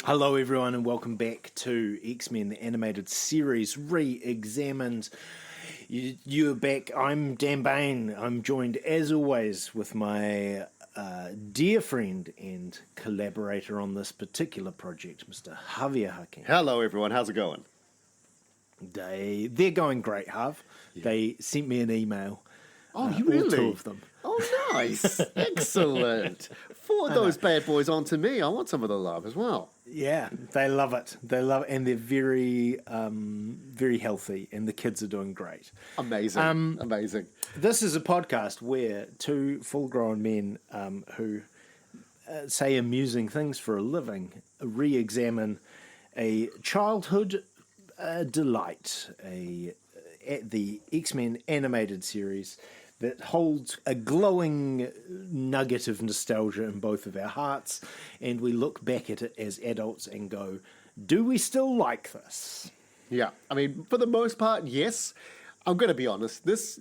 Hello, everyone, and welcome back to X-Men, the animated series re-examined. You're back. I'm Dan Bain. I'm joined, as always, with my dear friend and collaborator on this particular project, Mr. Javier Hacking. Hello, everyone. How's it going? They're going great, Hav. Yeah. They sent me an email. Oh, you really? All two of them. Oh, nice. Excellent. Forward those bad boys on to me. I want some of the love as well. Yeah, they love it. They love it, and they're very, very healthy, and the kids are doing great. Amazing. Amazing. This is a podcast where two full-grown men who say amusing things for a living re-examine a childhood delight, the X-Men animated series that holds a glowing nugget of nostalgia in both of our hearts, and we look back at it as adults and go, do we still like this? Yeah, I mean, for the most part, yes. I'm going to be honest. This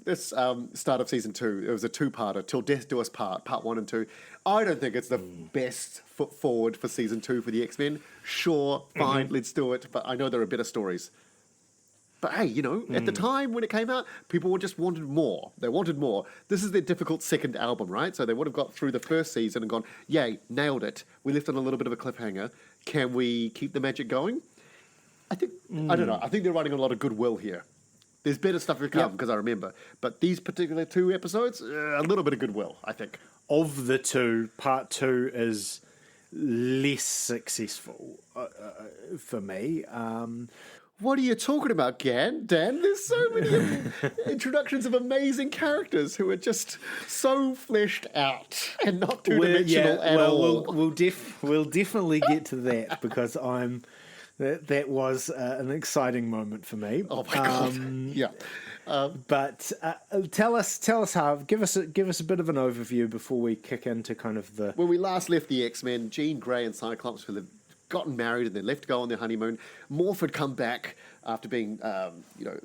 start of season 2, it was a two-parter, Till Death Do Us Part 1 and 2. I don't think it's the best foot forward for season 2 for the X-Men. Sure, fine, let's do it, but I know there are better stories. But hey, you know, at the time when it came out, people just wanted more. They wanted more. This is their difficult second album, right? So they would have got through the first season and gone, yay, nailed it. We left on a little bit of a cliffhanger. Can we keep the magic going? I don't know. I think they're writing a lot of goodwill here. There's better stuff to come, because I remember. But these particular 2 episodes, a little bit of goodwill, I think. Of the 2, part 2 is less successful for me. What are you talking about, Dan? There's so many introductions of amazing characters who are just so fleshed out and not two-dimensional at all. We'll definitely get to that because that was an exciting moment for me. Oh my god! Yeah. But tell us how. Give us a bit of an overview before we kick into kind of the. When we last left the X-Men, Jean Grey and Cyclops had gotten married and then left to go on their honeymoon. Morph had come back after being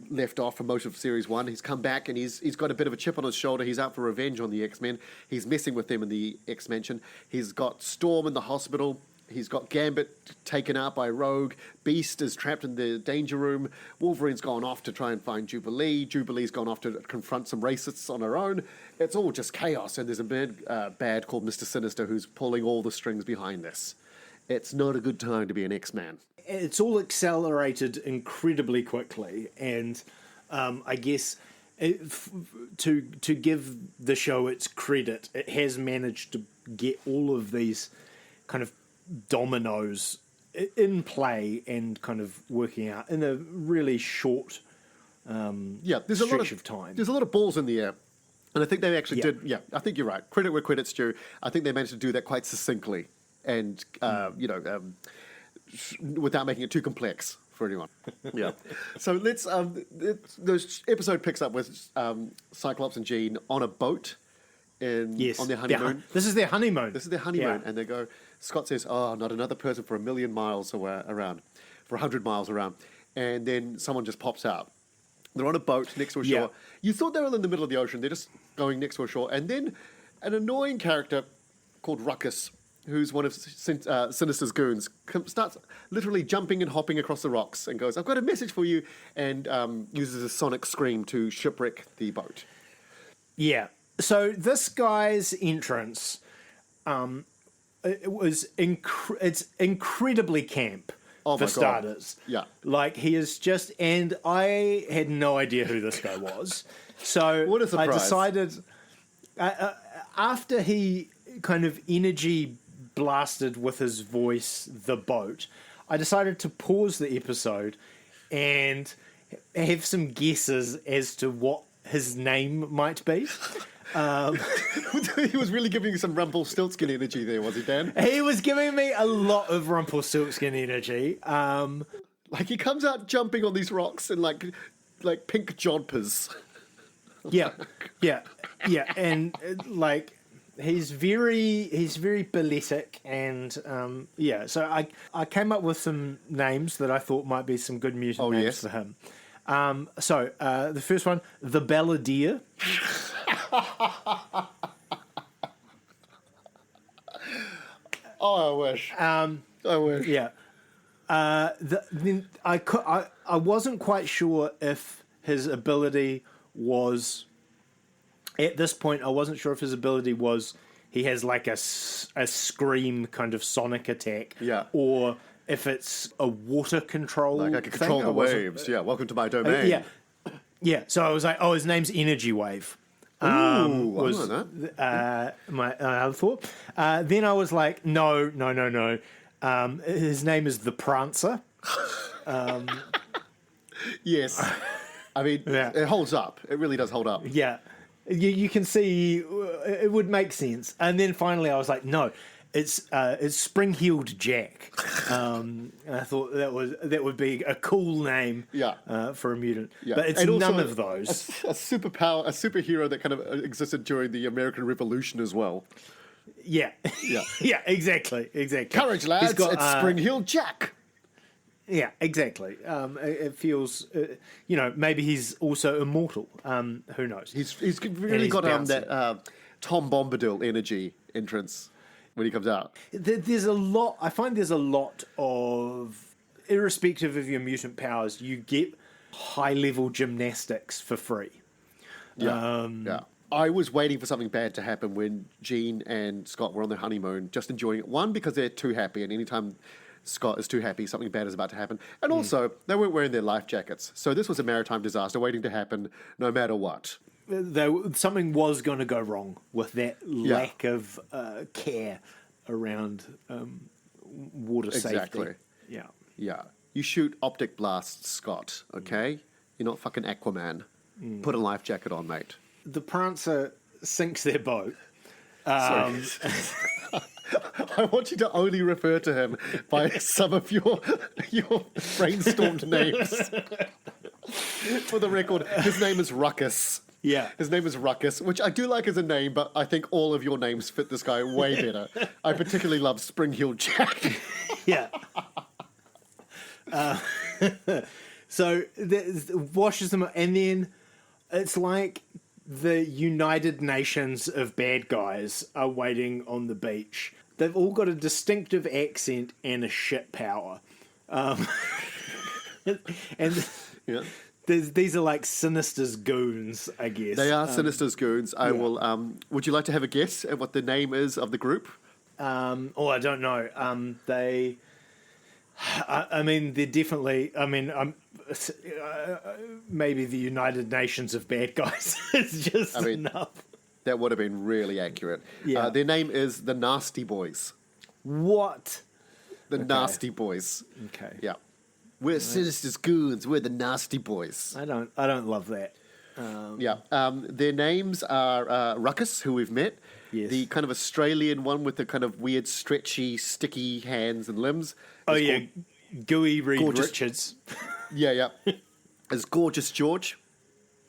left off for most of Series 1. He's come back and he's got a bit of a chip on his shoulder. He's out for revenge on the X-Men. He's messing with them in the X-Mansion. He's got Storm in the hospital. He's got Gambit taken out by Rogue. Beast is trapped in the danger room. Wolverine's gone off to try and find Jubilee. Jubilee's gone off to confront some racists on her own. It's all just chaos, and there's a bad called Mr. Sinister who's pulling all the strings behind this. It's not a good time to be an X-Man. It's all accelerated incredibly quickly, and I guess to give the show its credit, it has managed to get all of these kind of dominoes in play and kind of working out in a really short stretch of time. There's a lot of balls in the air. And I think they actually did. Yeah, I think you're right. Credit where credit's due. I think they managed to do that quite succinctly and, without making it too complex for anyone. Yeah. So let's. The episode picks up with Cyclops and Jean on a boat on their honeymoon. This is their honeymoon. And they go. Scott says, "Oh, not another person for 1,000,000 miles around, for 100 miles around," and then someone just pops out. They're on a boat next to a shore. You thought they were in the middle of the ocean. They're just going next to a shore. And then an annoying character called Ruckus, who's one of Sinister's goons, starts literally jumping and hopping across the rocks and goes, "I've got a message for you," and uses a sonic scream to shipwreck the boat. Yeah. So this guy's entrance, it's incredibly camp. For starters. Yeah. Like, he is just... And I had no idea who this guy was. So what a surprise. I decided... after he kind of energy blasted with his voice the boat, I decided to pause the episode and have some guesses as to what his name might be. He was really giving you some Rumpelstiltskin energy there, was he, Dan? He was giving me a lot of Rumpelstiltskin energy. Like, he comes out jumping on these rocks in like pink jodhpurs. Yeah, and like he's very balletic, and So I came up with some names that I thought might be some good mutant names for him. So the first one, the Balladeer. Oh, I wish. I wish. Yeah. Then I wasn't quite sure if his ability was, at this point, I wasn't sure if his ability was he has like a scream kind of sonic attack, Yeah. or if it's a water control. Like I can control the waves. Yeah, welcome to my domain. Yeah. So I was like, oh, his name's Energy Wave. Ooh, I know that. My other thought. Then I was like, no. His name is the Prancer. Yes. I mean, it holds up. It really does hold up. Yeah, you can see it would make sense. And then finally, I was like, no, it's Spring-Heeled Jack. And I thought that would be a cool name. For a mutant. Yeah. But it's and also none of those. A superhero that kind of existed during the American Revolution as well. Yeah. Yeah. Exactly. Courage, lads! It's Spring-Heeled Jack. Yeah, exactly. It feels, maybe he's also immortal. Who knows? He's really got that Tom Bombadil energy entrance when he comes out. There's a lot. I find there's a lot of, irrespective of your mutant powers, you get high-level gymnastics for free. Yeah. I was waiting for something bad to happen when Jean and Scott were on their honeymoon, just enjoying it. One, because they're too happy, and anytime Scott is too happy, something bad is about to happen. And also, they weren't wearing their life jackets. So this was a maritime disaster waiting to happen no matter what. Something was going to go wrong with that lack of care around water safety. Yeah. You shoot optic blasts, Scott, okay? You're not fucking Aquaman. Put a life jacket on, mate. The Prancer sinks their boat. Sorry. I want you to only refer to him by some of your brainstormed names. For the record, his name is Ruckus. Yeah. His name is Ruckus, which I do like as a name, but I think all of your names fit this guy way better. I particularly love Spring-Heeled Jack. Yeah. So washes them, and then it's like the United Nations of bad guys are waiting on the beach. They've all got a distinctive accent and a shit power. And these are like Sinister's goons, I guess. They are Sinister's goons. I will. Would you like to have a guess at what the name is of the group? I don't know. I mean, they're definitely. I mean, maybe the United Nations of bad guys is just enough. That would have been really accurate. Yeah. Their name is the Nasty Boys. What? The Nasty Boys. Okay. Yeah. We're Sinister's goons. We're the Nasty Boys. I don't love that. Their names are Ruckus, who we've met. Yes. The kind of Australian one with the kind of weird, stretchy, sticky hands and limbs. Gooey Reed Richards. Yeah. Is Gorgeous George.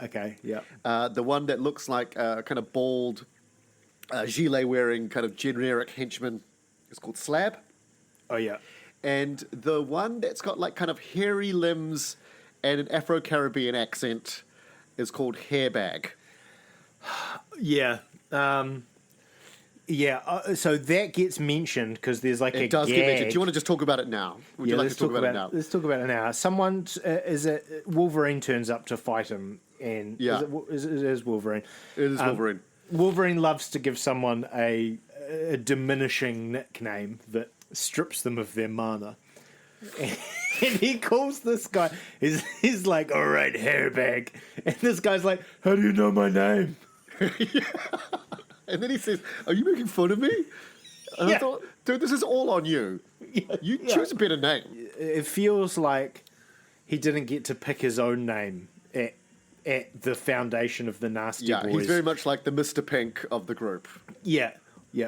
Okay, yeah. The one that looks like a kind of bald, gilet-wearing kind of generic henchman is called Slab. Oh, yeah. And the one that's got like kind of hairy limbs and an Afro-Caribbean accent is called Hairbag. Yeah. So that gets mentioned because there's like it does get mentioned. Do you want to just talk about it now? Would you like to talk about it now? Let's talk about it now. Someone Wolverine turns up to fight him, and is it Wolverine? It is Wolverine. Wolverine loves to give someone a diminishing nickname that strips them of their mana. And he calls this guy, he's like, all right, Hairbag. And this guy's like, how do you know my name? And then he says, are you making fun of me? And I thought, dude, this is all on you. You choose a better name. It feels like he didn't get to pick his own name at the foundation of the Nasty Boys. He's very much like the Mr. Pink of the group. Yeah.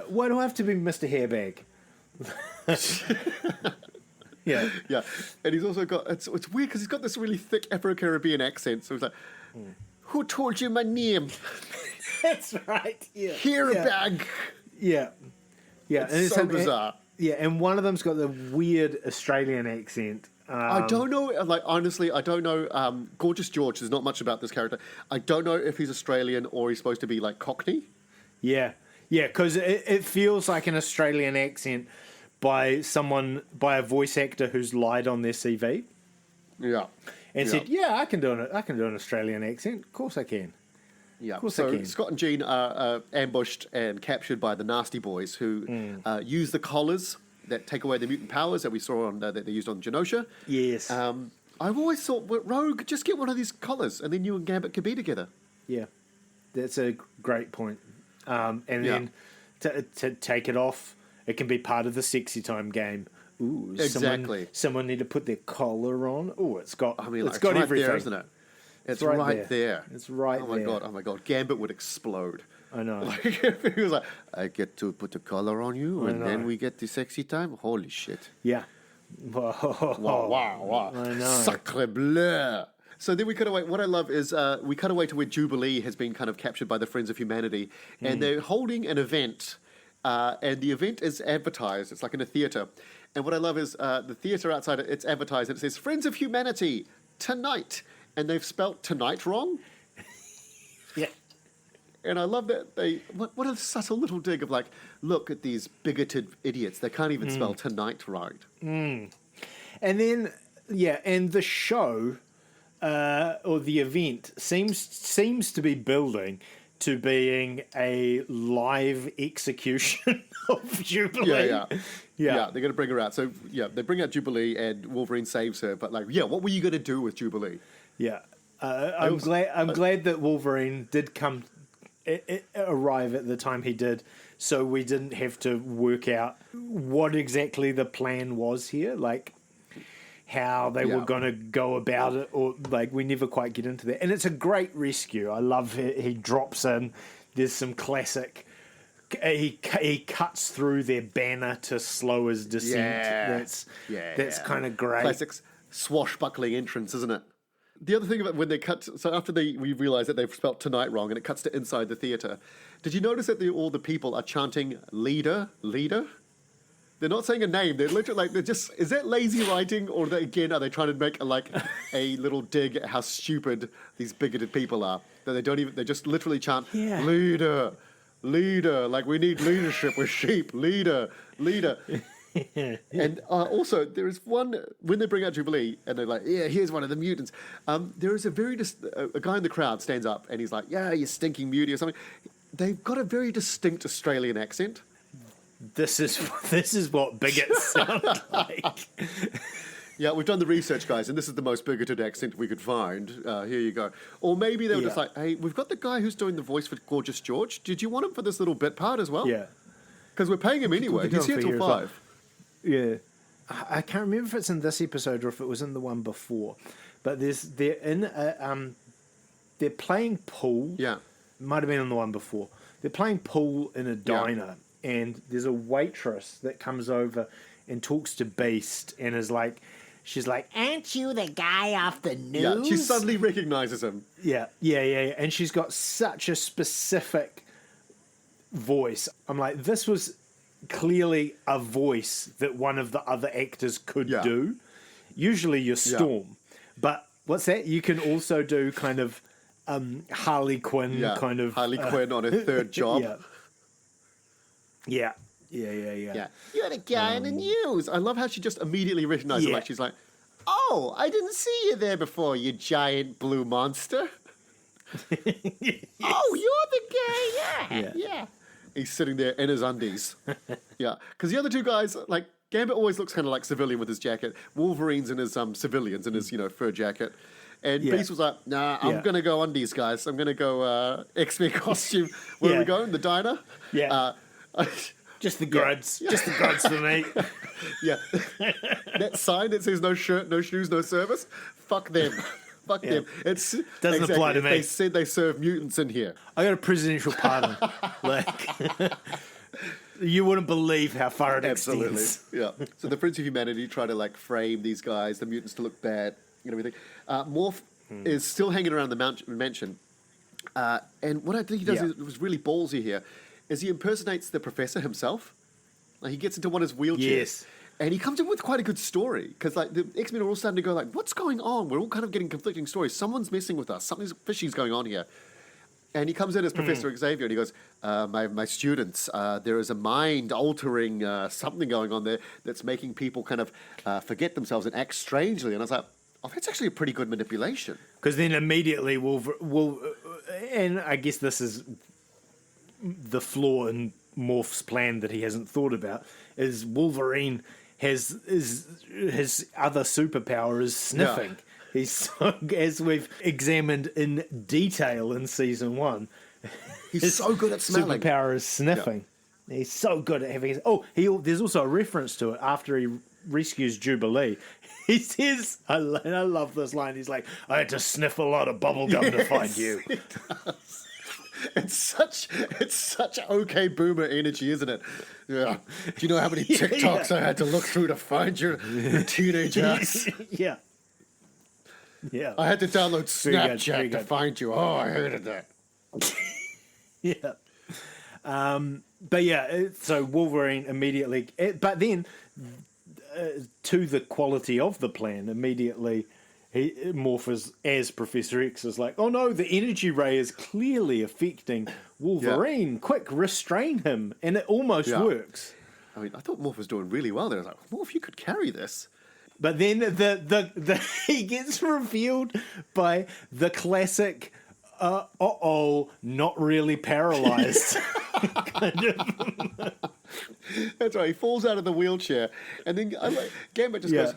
Why do I have to be Mr. Hairbag? Yeah. And he's also got, it's weird because he's got this really thick Afro-Caribbean accent. So he's like, who told you my name? That's right. Yeah. Hairbag. Yeah. It's so bizarre. And one of them's got the weird Australian accent. I don't know, like, honestly, I don't know. Gorgeous George, there's not much about this character. I don't know if he's Australian or he's supposed to be, like, Cockney. Yeah, because it feels like an Australian accent, by a voice actor who's lied on their CV and said, "Yeah, I can do an Australian accent. Of course I can." Yeah. Of course I So can. Scott and Jean are ambushed and captured by the Nasty Boys, who use the collars that take away the mutant powers that we saw on that they used on Genosha. Yes. I've always thought, well, Rogue, just get one of these collars, and then you and Gambit could be together. Yeah, that's a great point. And then to take it off, it can be part of the sexy time game. Ooh, Exactly. Someone need to put their collar on. Oh, it's got. I mean, it's like, got right everything, there, isn't it? It's right there. It's right there. there. Oh my god! Gambit would explode. I know. Like, he was like, I get to put the collar on you, and then know. we get the sexy time. Holy shit! Yeah. Wow! I know. Sacre bleu! So then we cut away. What I love is we cut away to where Jubilee has been kind of captured by the Friends of Humanity, and they're holding an event, and the event is advertised. It's like in a theatre, and what I love is the theatre outside it's advertised, and it says Friends of Humanity tonight, and they've spelt tonight wrong. Yeah. And I love that what a subtle little dig of like, look at these bigoted idiots. They can't even spell tonight right. And then, and the show or the event seems to be building to being a live execution of Jubilee. Yeah, they're going to bring her out. So, they bring out Jubilee and Wolverine saves her. But, like, what were you going to do with Jubilee? Yeah. I'm glad that Wolverine did arrive at the time he did, so we didn't have to work out what exactly the plan was here, like how they were going to go about it, or like we never quite get into that. And it's a great rescue. I love it. He drops in. There's some classic. He cuts through their banner to slow his descent. That's kind of great. Classic swashbuckling entrance, isn't it? The other thing about when they cut, so after we realize that they've spelt tonight wrong, and it cuts to inside the theater. Did you notice that all the people are chanting leader, leader? They're not saying a name. They're literally like is that lazy writing, or are they trying to make a little dig at how stupid these bigoted people are? That they just literally chant leader, leader. Like, we need leadership. We're sheep. Leader, leader. And also, there is one, when they bring out Jubilee, and they're like, yeah, here's one of the mutants. There is a guy in the crowd stands up, and he's like, yeah, you stinking mutie or something. They've got a very distinct Australian accent. This is what bigots sound like. Yeah, we've done the research, guys, and this is the most bigoted accent we could find. Here you go. Or maybe they were just like, hey, we've got the guy who's doing the voice for Gorgeous George. Did you want him for this little bit part as well? Yeah. Because we're paying him anyway. He's here till 5. Yeah. I can't remember if it's in this episode or if it was in the one before. But they're playing pool. Yeah. Might have been in the one before. They're playing pool in a diner, and there's a waitress that comes over and talks to Beast and is like, she's like, "Aren't you the guy off the news?" Yeah, she suddenly recognizes him. Yeah. And she's got such a specific voice. I'm like, this was clearly a voice that one of the other actors could do. Usually you're Storm. But what's that? You can also do kind of Harley Quinn kind of... Harley Quinn on her third job. Yeah. You're the guy in the news. I love how she just immediately recognizes him. Like, she's like, oh, I didn't see you there before, you giant blue monster. Oh, you're the guy. Yeah. He's sitting there in his undies. Yeah. Because the other two guys, like, Gambit always looks kind of like civilian with his jacket. Wolverine's in his civilians in his, fur jacket. And Beast was like, nah, I'm going to go undies, guys. I'm going to go X-Men costume. Where are we going? The diner? Yeah. Just the gruds. Just the gruds for me. Yeah. That sign that says no shirt, no shoes, no service, fuck them. Fuck them. It doesn't apply to me. They said they serve mutants in here. I got a presidential pardon. You wouldn't believe how far it extends. Yeah. So the Friends of Humanity try to frame these guys, the mutants, to look bad and everything. Morph is still hanging around the mansion. And what I think he does was really ballsy here, is he impersonates the professor himself. Like, he gets into one of his wheelchairs. Yes. And he comes in with quite a good story, because the X-Men are all starting to go what's going on? We're all kind of getting conflicting stories. Someone's messing with us. Something's fishy's going on here. And he comes in as Professor Xavier, and he goes, my students, there is a mind-altering something going on there that's making people kind of forget themselves and act strangely. And I was like, oh, that's actually a pretty good manipulation. Because then immediately and I guess this is the flaw in Morph's plan that he hasn't thought about, is Wolverine his other superpower is sniffing. Yeah. He's so, as we've examined in detail in season 1, He's so good at smelling. Superpower is sniffing. Yeah. He's so good at having. There's also a reference to it after he rescues Jubilee. He says, I love this line. He's like, "I had to sniff a lot of bubblegum to find you." It does. It's such okay boomer energy, isn't it? Yeah. Do you know how many TikToks I had to look through to find your teenage ass? Yeah. Yeah. I had to download Very Snapchat to good. find you. Oh, I hated that. Yeah. But yeah, so Wolverine immediately, but then to the quality of the plan, immediately Morph as Professor X is like, oh no, the energy ray is clearly affecting Wolverine. Yeah. Quick, restrain him. And it almost works. I mean, I thought Morph was doing really well there. I was like, Morph, you could carry this. But then he gets revealed by the classic, not really paralyzed. Kind of. That's right. He falls out of the wheelchair, and then Gambit just goes,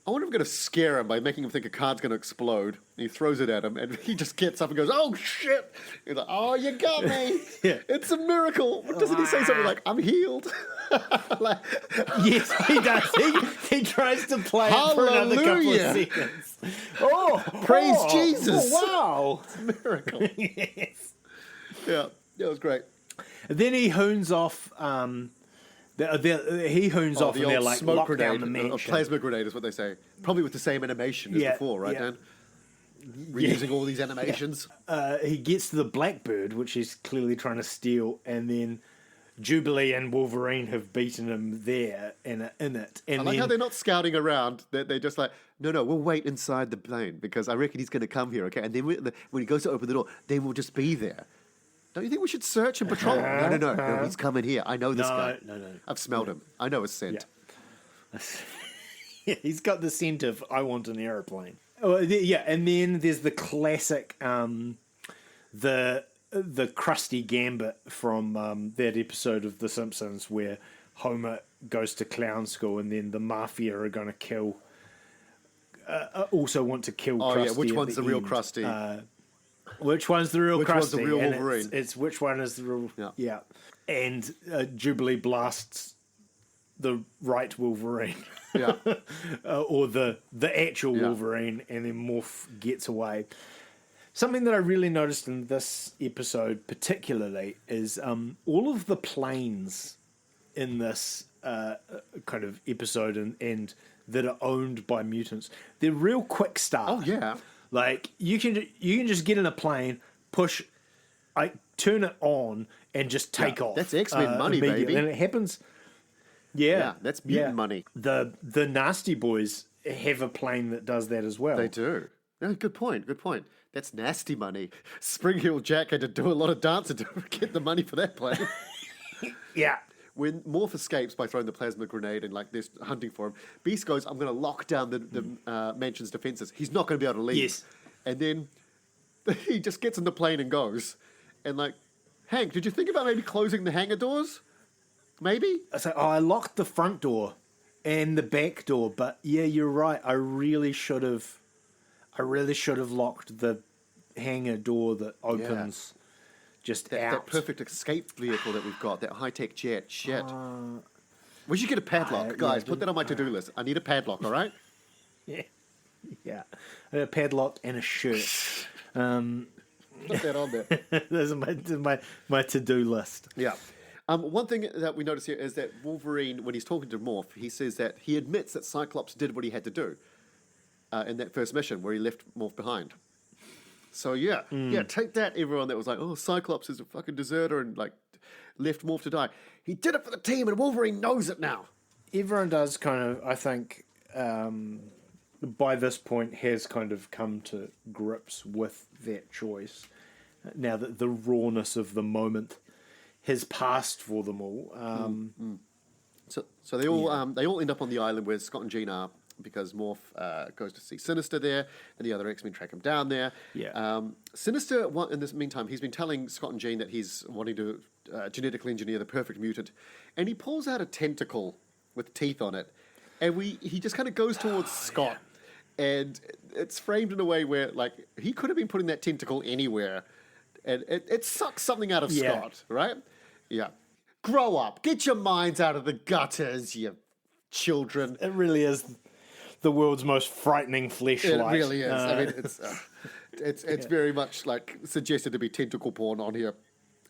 I wonder if I'm going to scare him by making him think a card's going to explode. And he throws it at him, and he just gets up and goes, oh, shit. He's like, oh, you got me. It's a miracle. Doesn't he say something like, I'm healed? Yes, he does. He tries to play it for another couple of seconds. Praise Jesus. Oh, wow. It's a miracle. Yes. Yeah, that was great. And then he hoons off... he hoons off the and they're old like, smoke lock grenade, down the mansion. a plasma grenade is what they say. Probably with the same animation as before, right, Dan? Reusing all these animations. He gets to the Blackbird, which he's clearly trying to steal, and then Jubilee and Wolverine have beaten him there in it. And I like how they're not scouting around. They're just like, no, we'll wait inside the plane because I reckon he's going to come here, okay? And then when he goes to open the door, then we'll just be there. Don't you think we should search and patrol? No, he's coming here. I know this guy. No. I've smelled him. I know his scent. Yeah. He's got the scent of, I want an aeroplane. And then there's the classic, the crusty gambit from that episode of The Simpsons where Homer goes to clown school and then the Mafia are going to kill, also want to kill Krusty. Oh, yeah, which one's the real Krusty? Which one's the real Which Krusty? one's the real and Wolverine? It's which one is the real... Yeah. And Jubilee blasts the right Wolverine. Yeah. Or the actual Wolverine, and then Morph gets away. Something that I really noticed in this episode particularly is all of the planes in this kind of episode and that are owned by mutants, they're real quick start. Oh, yeah. Like, you can just get in a plane, turn it on, and just take off. That's X-Men money, baby. And it happens... Yeah, that's mutant money. The Nasty Boys have a plane that does that as well. They do. No, good point. That's nasty money. Spring Hill Jack had to do a lot of dancing to get the money for that plane. Yeah. When Morph escapes by throwing the plasma grenade and they're hunting for him, Beast goes, I'm going to lock down the mansion's defenses. He's not going to be able to leave. Yes. And then he just gets in the plane and goes. And Hank, did you think about maybe closing the hangar doors? Maybe? I locked the front door and the back door, but yeah, you're right. I really should have locked the hangar door that opens just out. That perfect escape vehicle that we've got, that high-tech jet. Shit. We should get a padlock. Guys, put that on my to-do list. I need a padlock, all right? Yeah. A padlock and a shirt. Put that on there. Those are my to-do list. Yeah. One thing that we notice here is that Wolverine, when he's talking to Morph, he says that he admits that Cyclops did what he had to do in that first mission where he left Morph behind. So, take that, everyone that was like, oh, Cyclops is a fucking deserter and, left Morph to die. He did it for the team, and Wolverine knows it now. Everyone does kind of, I think, by this point, has kind of come to grips with that choice. now that the rawness of the moment has passed for them all. So they all end up on the island where Scott and Jean are, because Morph goes to see Sinister there, and the other X-Men track him down there. Yeah. Sinister, in this meantime, he's been telling Scott and Jean that he's wanting to genetically engineer the perfect mutant, and he pulls out a tentacle with teeth on it, and he just kind of goes towards Scott, and it's framed in a way where, like, he could have been putting that tentacle anywhere, and it sucks something out of Scott, right? Yeah. Grow up. Get your minds out of the gutters, you children. It really is the world's most frightening fleshlight. It really is. I mean, it's very much like suggested to be tentacle porn on here,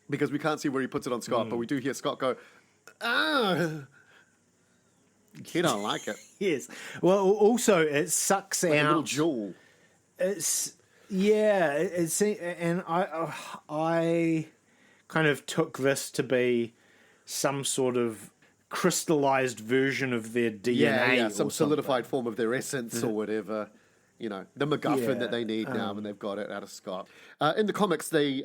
because we can't see where he puts it on Scott, but we do hear Scott go, he don't like it. Yes. Well, also it sucks Like out. a little jewel. It's and I kind of took this to be some sort of crystallized version of their DNA. Yeah, or some solidified form of their essence or whatever. You know, the MacGuffin that they need now, and they've got it out of Scott. In the comics, they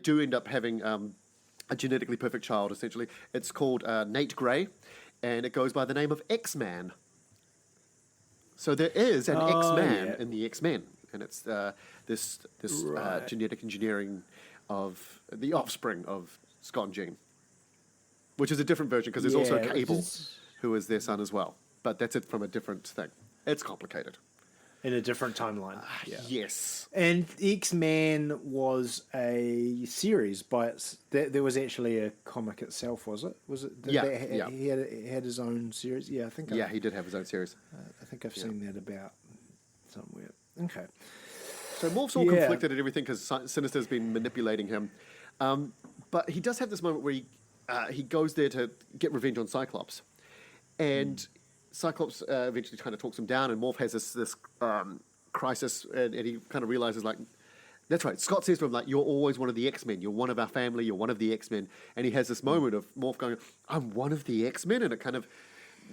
do end up having a genetically perfect child, essentially. It's called Nate Grey, and it goes by the name of X-Man. So there is an X-Man in the X-Men, and it's this genetic engineering of the offspring of Scott and Jean, which is a different version, because there's also Cable, who is their son as well. But that's it from a different thing. It's complicated. In a different timeline. Yes. And X-Men was a series by its. There was actually a comic itself, was it? Was it? He had his own series. Yeah, I think. Yeah, he did have his own series. I think I've seen that about somewhere. Okay. So Morph's all conflicted and everything because Sinister's been manipulating him. But he does have this moment where he goes there to get revenge on Cyclops. And Cyclops eventually kind of talks him down, and Morph has this crisis, and he kind of realizes, like, that's right, Scott says to him, like, you're always one of the X-Men, you're one of our family, you're one of the X-Men, and he has this moment of Morph going, I'm one of the X-Men, and it kind of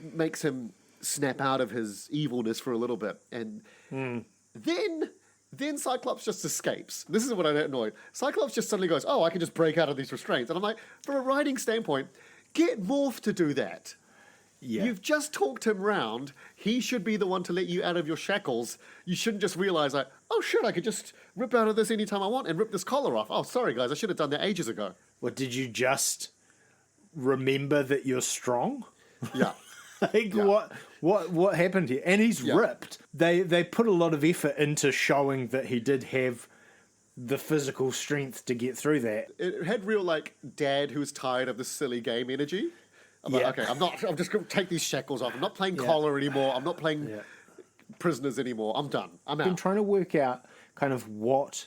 makes him snap out of his evilness for a little bit, and then Cyclops just escapes. This is what I'm annoyed. Cyclops just suddenly goes, I can just break out of these restraints, and I'm like, from a writing standpoint, get Morph to do that. Yeah. You've just talked him round. He should be the one to let you out of your shackles. You shouldn't just realize, like, oh, shit, I could just rip out of this anytime I want and rip this collar off. Oh, sorry, guys, I should have done that ages ago. What, did you just remember that you're strong? Yeah. What happened here? And he's ripped. They put a lot of effort into showing that he did have the physical strength to get through that. It had real, like, dad who's tired of the silly game energy. I'm like, okay, I'm just going to take these shackles off. I'm not playing collar anymore. I'm not playing prisoners anymore. I'm done. I'm out. I've been trying to work out kind of what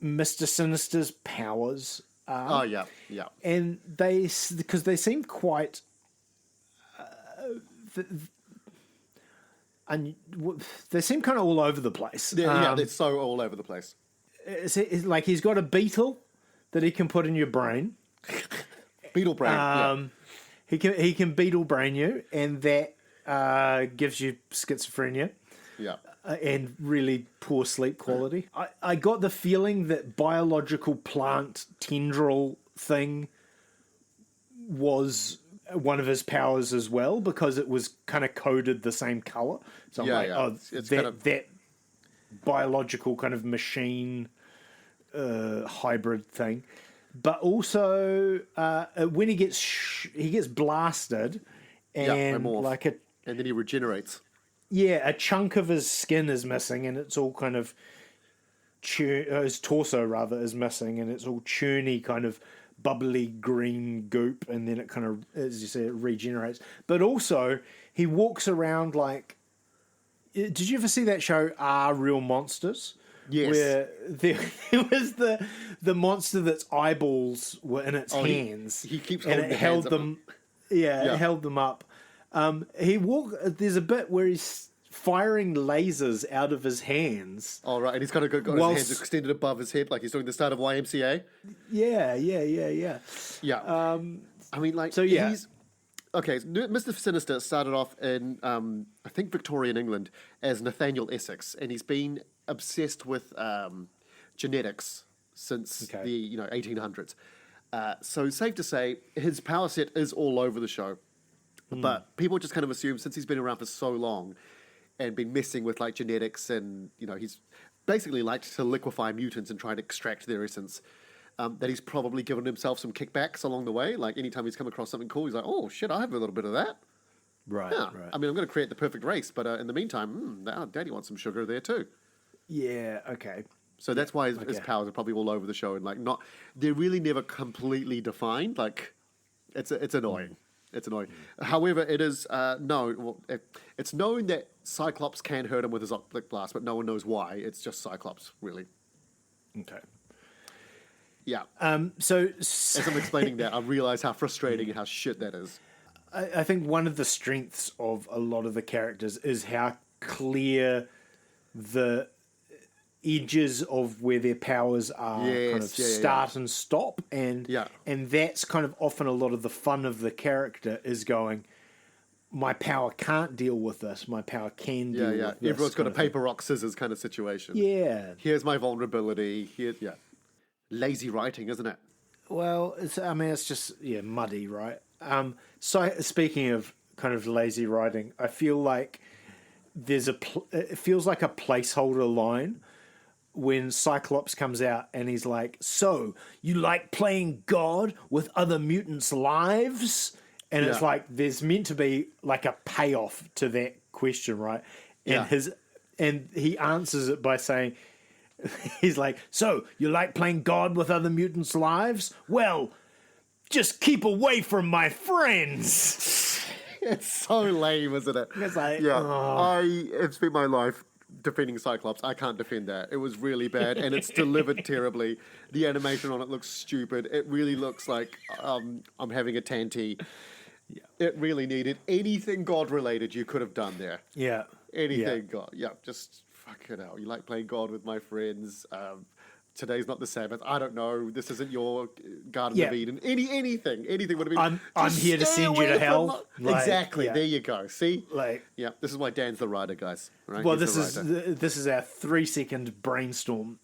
Mr. Sinister's powers are. Oh, yeah. And because they seem quite... they seem kind of all over the place. Yeah, they're so all over the place. It's like he's got a beetle that he can put in your brain. Beetle brain. He can beetle brain you, and that gives you schizophrenia. Yeah. And really poor sleep quality. I got the feeling that biological plant tendril thing was one of his powers as well, because it was kind of coded the same color. So I'm it's that biological kind of machine hybrid thing. But also, when he gets blasted, and and then he regenerates. Yeah, a chunk of his skin is missing, and it's all kind of his torso rather is missing, and it's all churny, kind of bubbly green goop, and then it kind of, as you say, it regenerates. But also, he walks around like. Did you ever see that show, Are Real Monsters? Yes. Where there was the monster that's eyeballs were in its hands. He keeps and holding it held them. It held them up. There's a bit where he's firing lasers out of his hands. Oh, right, and he's kind of got his hands extended above his head, like he's doing the start of YMCA. Yeah. I mean, like, so yeah. He's... Okay, Mr. Sinister started off in, I think, Victorian England as Nathaniel Essex, and he's been obsessed with genetics since Okay. the 1800s. So safe to say, his power set is all over the show. But people just kind of assume since he's been around for so long and been messing with like genetics and he's basically liked to liquefy mutants and try to extract their essence. That he's probably given himself some kickbacks along the way. Like anytime he's come across something cool, he's like, "Oh shit, I have a little bit of that." Right, Yeah. right. I mean, I'm going to create the perfect race, but in the meantime, Daddy wants some sugar there too. Yeah, okay. So that's why his powers are probably all over the show and like they're really never completely defined. Like it's annoying. It's annoying. However, it is it's known that Cyclops can hurt him with his optic blast, but no one knows why. It's just Cyclops, really. Okay. Yeah. So As I'm explaining that, I realize how frustrating and how shit that is. I think one of the strengths of a lot of the characters is how clear the edges of where their powers are kind of start and stop, and that's kind of often a lot of the fun of the character is going, my power can't deal with this, my power can deal with this. Everyone's got a paper, rock, scissors kind of situation. Yeah. Here's my vulnerability. Lazy writing, isn't it? Well, it's just muddy, right? So speaking of kind of lazy writing, I feel like it feels like a placeholder line when Cyclops comes out and he's like, "So you like playing God with other mutants' lives?" And it's like there's meant to be like a payoff to that question, right? And he answers it by saying, he's like, "So you like playing God with other mutants' lives? Well, just keep away from my friends." It's so lame, isn't it? It's like, I have spent my life defending Cyclops. I can't defend that. It was really bad, and it's delivered terribly. The animation on it looks stupid. It really looks like I'm having a tanty. Yeah. It really needed anything God-related you could have done there. Yeah. Anything God. Yeah, just fuck it out. You like playing God with my friends. Today's not the Sabbath. I don't know. This isn't your Garden of Eden. Anything would have been. I'm here to send you to hell. Exactly. There you go. See. Yeah. This is why Dan's the writer, guys. Right? Well, this is our 3-second brainstorm.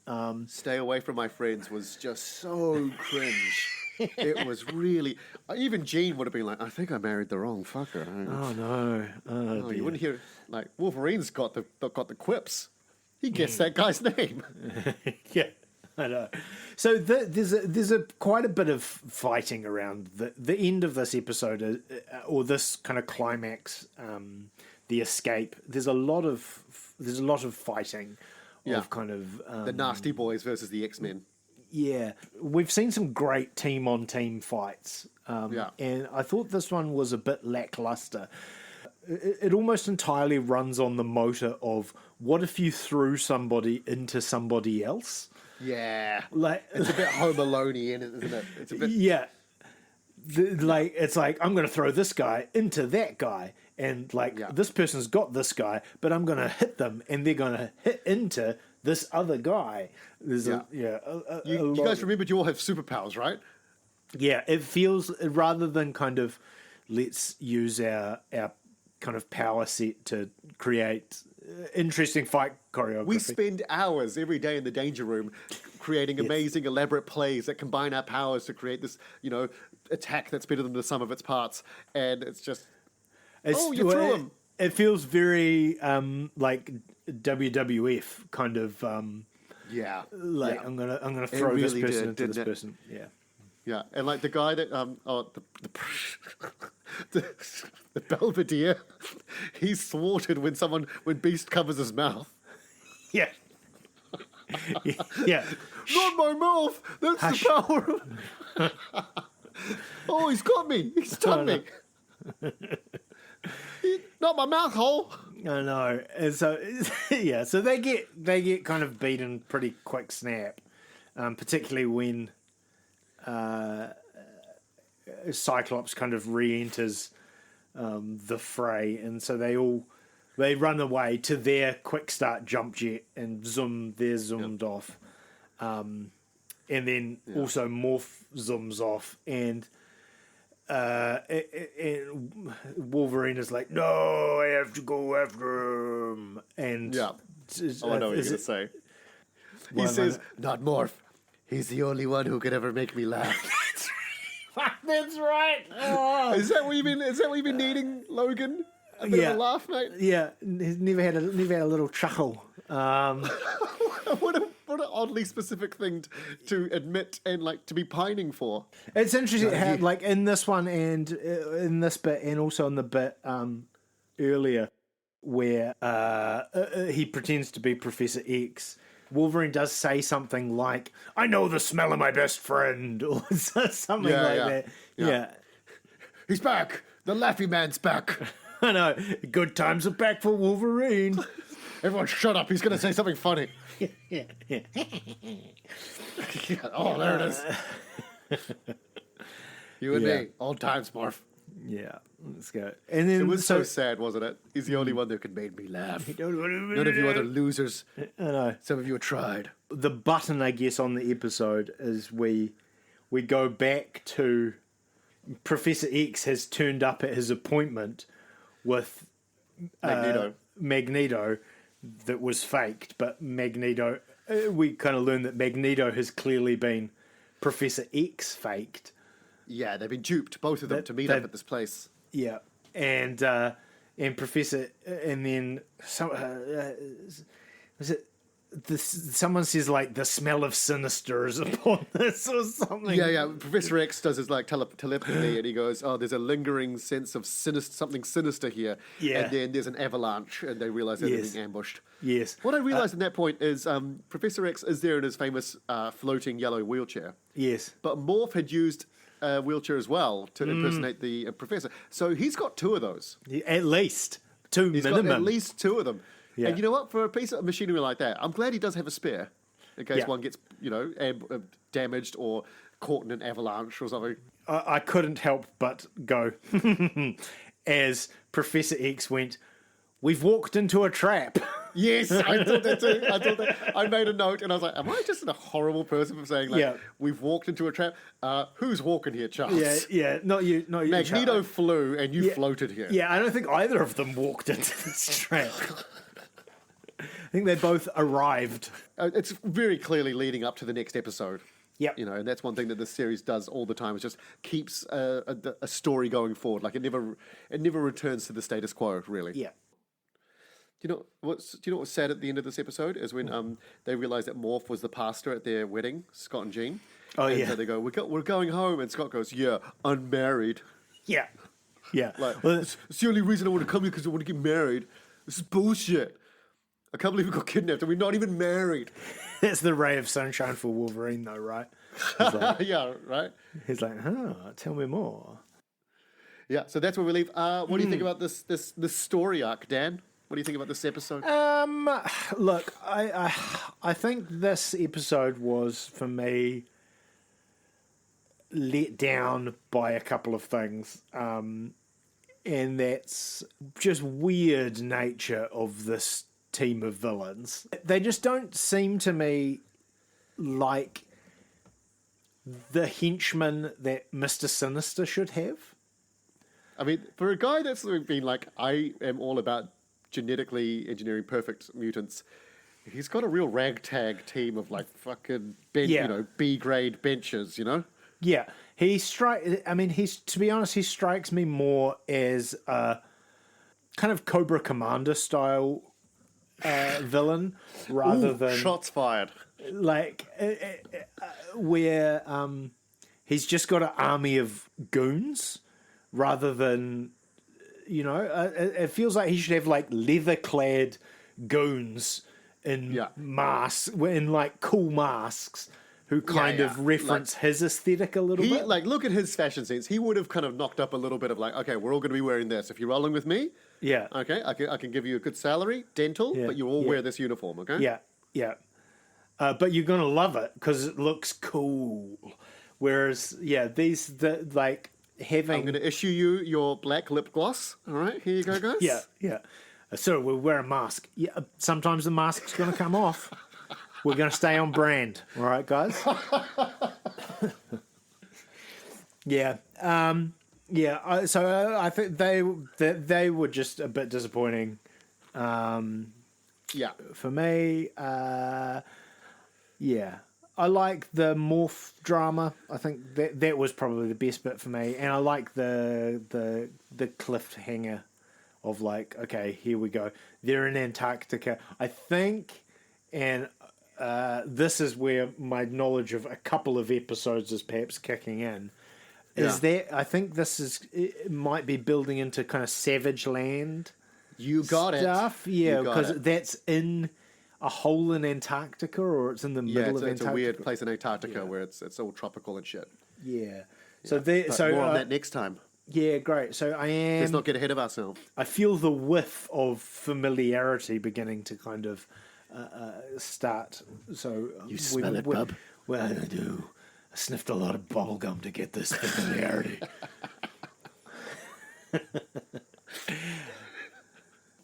Stay away from my friends was just so cringe. It was really. Even Jean would have been like, "I think I married the wrong fucker." Oh no! Oh, you wouldn't hear like Wolverine's got the quips. He gets that guy's name. Yeah. I know. So there's quite a bit of fighting around the end of this episode, or this kind of climax, the escape. There's a lot of fighting, of kind of the Nasty Boys versus the X-Men. Yeah, we've seen some great team-on-team fights, and I thought this one was a bit lackluster. It almost entirely runs on the motor of what if you threw somebody into somebody else. Yeah, like it's a bit Home Alone-y, isn't it? It's a bit it's like I'm going to throw this guy into that guy, and this person's got this guy, but I'm going to hit them, and they're going to hit into this other guy. There's you guys remembered you all have superpowers, right? Yeah, it feels rather than kind of let's use our kind of power set to create interesting fight choreography. We spend hours every day in the danger room creating amazing, elaborate plays that combine our powers to create this, attack that's better than the sum of its parts. And it's just, you threw him. It feels very like WWF kind of. I'm gonna throw really this person did, into this person. Yeah. Yeah, and like the guy that the Belvedere, he's thwarted when Beast covers his mouth. Yeah. Yeah. Not my mouth. That's the power. Oh, he's got me. He's done me. Not my mouth hole. I know. And so so they get kind of beaten pretty quick snap, particularly when Cyclops kind of re-enters the fray, and so they run away to their quick start jump jet and they're zoomed off, and then also Morph zooms off, and Wolverine is like, "No, I have to go after him," and I know what you're gonna say. He says, "Not Morph. He's the only one who could ever make me laugh. That's right. Oh. Is that what you've been needing, Logan? A bit of a laugh, mate? Yeah, he's never had a little chuckle. What an oddly specific thing to admit and like to be pining for. It's interesting how, like in this one and in this bit, and also in the bit earlier where he pretends to be Professor X. Wolverine does say something like, "I know the smell of my best friend," or something that. Yeah, he's back. The Laffy Man's back. I know. Good times are back for Wolverine. Everyone shut up. He's going to say something funny. yeah. Oh, there it is. You and me. Old times, Morph. Yeah. Let's go. And then it was so sad, wasn't it? He's the only one that could make me laugh. None of you other losers. I know. Some of you have tried. The button, I guess, on the episode is we go back to Professor X has turned up at his appointment with Magneto that was faked, but Magneto, we kind of learned that Magneto has clearly been Professor X faked. Yeah, they've been duped, both of them, to meet up at this place. Yeah, and Professor, and then was it? Someone says like the smell of Sinister is upon this or something. Yeah. Professor X does his like telepathy, and he goes, "Oh, there's a lingering sense of something sinister here." Yeah, and then there's an avalanche, and they realize they're being ambushed. Yes. What I realized at that point is Professor X is there in his famous floating yellow wheelchair. Yes, but Morph had used a wheelchair as well to impersonate the professor, so he's got two of those. At least two He's minimum. got at least two of them. Yeah. And you know what? For a piece of machinery like that, I'm glad he does have a spare in case one gets, damaged or caught in an avalanche or something. I couldn't help but go as Professor X went, "We've walked into a trap." Yes, I thought that too. I made a note and I was like, am I just a horrible person for saying, we've walked into a trap? Who's walking here, Charles? Yeah, not you. Magneto Charles. flew and you floated here. Yeah, I don't think either of them walked into this trap. I think they both arrived. It's very clearly leading up to the next episode. Yeah, and that's one thing that this series does all the time. It just keeps a story going forward. Like it never returns to the status quo, really. Yeah. Do you know what's sad at the end of this episode is when they realize that Morph was the pastor at their wedding, Scott and Jean. Oh, and yeah. So they go, we're going home, and Scott goes, "Yeah, unmarried." Yeah. Like, it's the only reason I want to come here because I want to get married. This is bullshit. I can't believe we got kidnapped and we're not even married. That's the ray of sunshine for Wolverine, though, right? Yeah, right. He's like, tell me more. Yeah, so that's where we leave. What do you think about this story arc, Dan? What do you think about this episode? Look, I think this episode was, for me, let down by a couple of things. And that's just weird nature of this team of villains. They just don't seem to me like the henchmen that Mr. Sinister should have. I mean, for a guy that's been like, I am all about genetically engineering perfect mutants, he's got a real ragtag team of like fucking B-grade benches, Yeah, to be honest, he strikes me more as a kind of Cobra Commander style villain rather than shots fired. Like where he's just got an army of goons rather than it feels like he should have like leather-clad goons in masks, in like cool masks, who kind of reference his aesthetic a little bit. Like, look at his fashion sense. He would have kind of knocked up a little bit of like, okay, we're all going to be wearing this. If you're rolling with me, okay, I can give you a good salary, dental, but you all wear this uniform, okay? Yeah. But you're going to love it because it looks cool. Whereas, having... I'm going to issue you your black lip gloss. All right, here you go, guys. Yeah. So we'll wear a mask. Yeah, sometimes the mask's going to come off. We're going to stay on brand. All right, guys? So I think they were just a bit disappointing. For me, I like the morph drama. I think that was probably the best bit for me, and I like the cliffhanger of like, okay, here we go. They're in Antarctica, I think, and this is where my knowledge of a couple of episodes is perhaps kicking in. Is that I think it might be building into kind of Savage Land. You got stuff. it. Yeah, because that's in a hole in Antarctica, or it's in the middle of Antarctica. It's a weird place in Antarctica where it's all tropical and shit. Yeah. So more on that next time. Yeah, great. So Let's not get ahead of ourselves. I feel the whiff of familiarity beginning to kind of start. So you smell it, bub? Well, I do. I sniffed a lot of bubble gum to get this familiarity.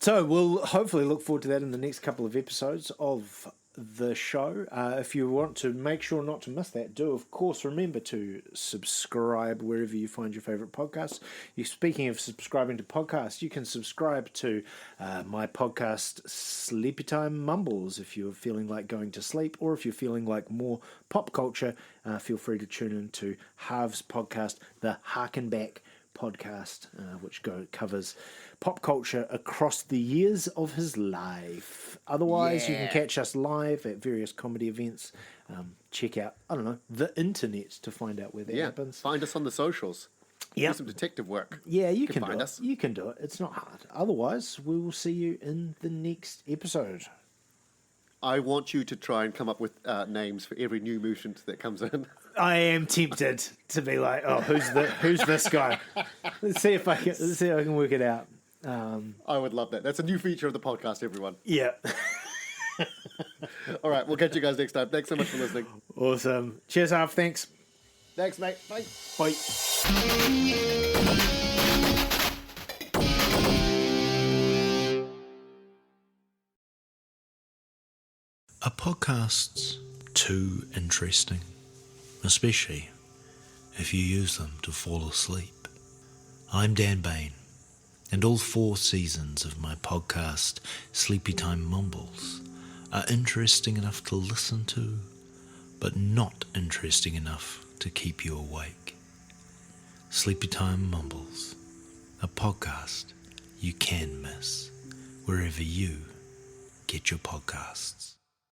So we'll hopefully look forward to that in the next couple of episodes of the show. If you want to make sure not to miss that, do of course remember to subscribe wherever you find your favourite podcasts. Speaking of subscribing to podcasts, you can subscribe to my podcast Sleepy Time Mumbles if you're feeling like going to sleep, or if you're feeling like more pop culture, feel free to tune in to Harv's podcast, the Harken Back podcast, which covers pop culture across the years of his life. Otherwise, you can catch us live at various comedy events. Check out, I don't know, the internet to find out where that happens. Find us on the socials. Yeah, do some detective work. Yeah, you can find do us. It. You can do it. It's not hard. Otherwise, we will see you in the next episode. I want you to try and come up with names for every new mutant that comes in. I am tempted to be like, oh, who's this guy? Let's see if I can work it out. I would love that. That's a new feature of the podcast, everyone. Yeah. All right, we'll catch you guys next time. Thanks so much for listening. Awesome. Cheers, Harv. Thanks. Thanks, mate. Bye. Bye. Are podcasts too interesting? Especially if you use them to fall asleep. I'm Dan Bain, and all 4 seasons of my podcast, Sleepy Time Mumbles, are interesting enough to listen to, but not interesting enough to keep you awake. Sleepy Time Mumbles, a podcast you can miss, wherever you get your podcasts.